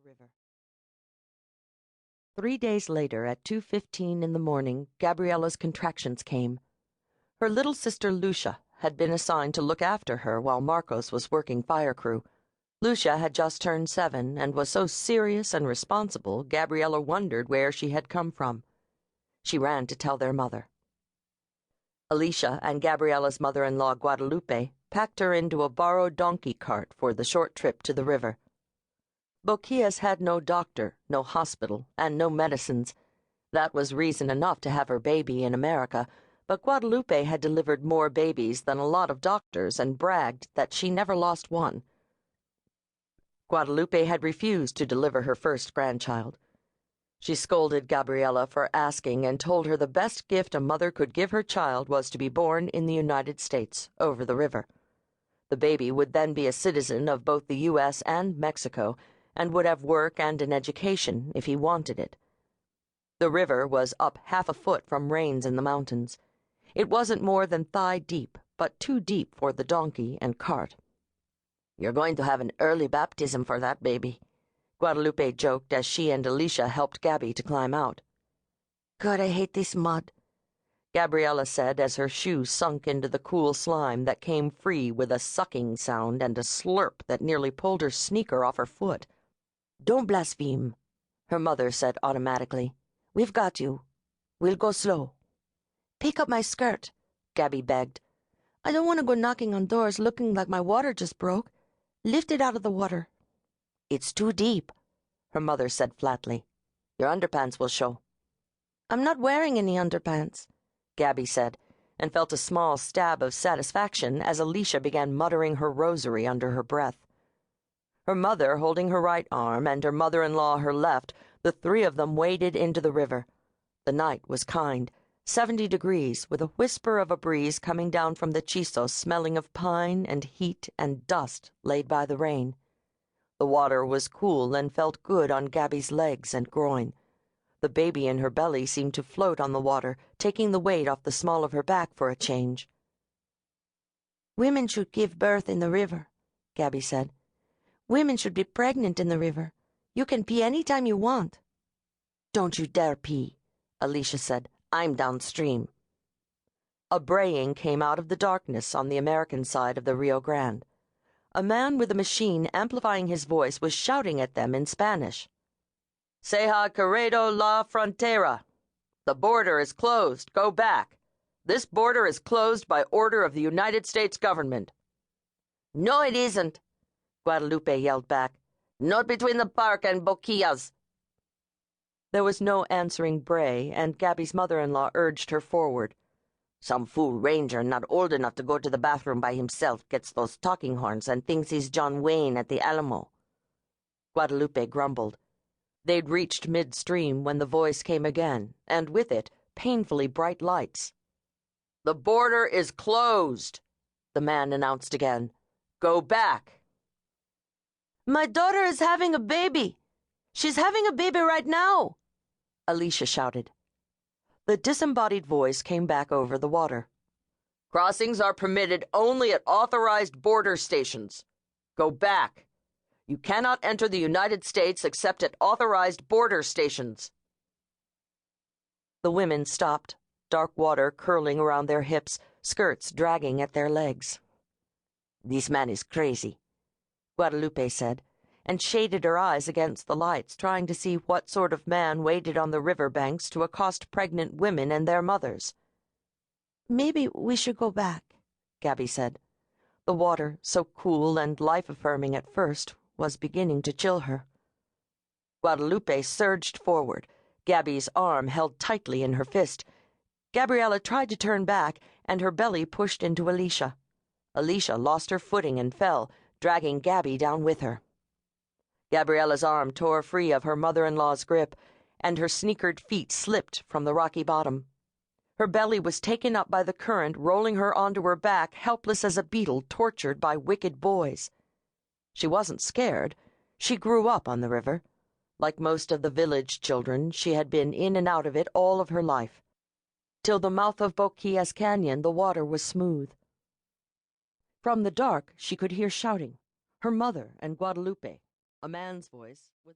river. 3 days later, at 2:15 in the morning, Gabriella's contractions came. Her little sister Lucia had been assigned to look after her while Marcos was working fire crew. Lucia had just turned 7 and was so serious and responsible, Gabriella wondered where she had come from. She ran to tell their mother. Alicia and Gabriella's mother-in-law Guadalupe packed her into a borrowed donkey cart for the short trip to the river. Boquillas had no doctor, no hospital, and no medicines. That was reason enough to have her baby in America, but Guadalupe had delivered more babies than a lot of doctors and bragged that she never lost one. Guadalupe had refused to deliver her first grandchild. She scolded Gabriella for asking and told her the best gift a mother could give her child was to be born in the United States, over the river. The baby would then be a citizen of both the U.S. and Mexico, and would have work and an education if he wanted it. The river was up half a foot from rains in the mountains. It wasn't more than thigh deep, but too deep for the donkey and cart. "You're going to have an early baptism for that baby," Guadalupe joked as she and Alicia helped Gabby to climb out. "God, I hate this mud," Gabriella said as her shoes sunk into the cool slime that came free with a sucking sound and a slurp that nearly pulled her sneaker off her foot. "Don't blaspheme," her mother said automatically. "We've got you. We'll go slow." "Pick up my skirt," Gabby begged. "I don't want to go knocking on doors looking like my water just broke. Lift it out of the water." "It's too deep," her mother said flatly. "Your underpants will show." "I'm not wearing any underpants," Gabby said, and felt a small stab of satisfaction as Alicia began muttering her rosary under her breath. Her mother holding her right arm and her mother-in-law her left, the three of them waded into the river. The night was kind, 70 degrees, with a whisper of a breeze coming down from the Chisos smelling of pine and heat and dust laid by the rain. The water was cool and felt good on Gabby's legs and groin. The baby in her belly seemed to float on the water, taking the weight off the small of her back for a change. "Women should give birth in the river," Gabby said. "Women should be pregnant in the river. You can pee any time you want." "Don't you dare pee," Alicia said. "I'm downstream." A braying came out of the darkness on the American side of the Rio Grande. A man with a machine amplifying his voice was shouting at them in Spanish. "Se ha corrido la frontera. The border is closed. Go back. This border is closed by order of the United States government." "No, it isn't," Guadalupe yelled back. "Not between the park and Boquillas." There was no answering bray, and Gabby's mother-in-law urged her forward. "Some fool ranger not old enough to go to the bathroom by himself gets those talking horns and thinks he's John Wayne at the Alamo." Guadalupe grumbled. They'd reached midstream when the voice came again, and with it, painfully bright lights. "The border is closed," the man announced again. "Go back." "My daughter is having a baby. She's having a baby right now," Alicia shouted. The disembodied voice came back over the water. "Crossings are permitted only at authorized border stations. Go back. You cannot enter the United States except at authorized border stations." The women stopped, dark water curling around their hips, skirts dragging at their legs. "This man is crazy," Guadalupe said, and shaded her eyes against the lights, trying to see what sort of man waited on the river banks to accost pregnant women and their mothers. "Maybe we should go back," Gabby said. The water, so cool and life-affirming at first, was beginning to chill her. Guadalupe surged forward, Gabby's arm held tightly in her fist. Gabriella tried to turn back, and her belly pushed into Alicia. Alicia lost her footing and fell, dragging Gabby down with her. Gabriella's arm tore free of her mother-in-law's grip, and her sneakered feet slipped from the rocky bottom. Her belly was taken up by the current, rolling her onto her back, helpless as a beetle tortured by wicked boys. She wasn't scared. She grew up on the river. Like most of the village children, she had been in and out of it all of her life. Till the mouth of Boquillas Canyon, the water was smooth. From the dark, she could hear shouting. Her mother and Guadalupe. A man's voice with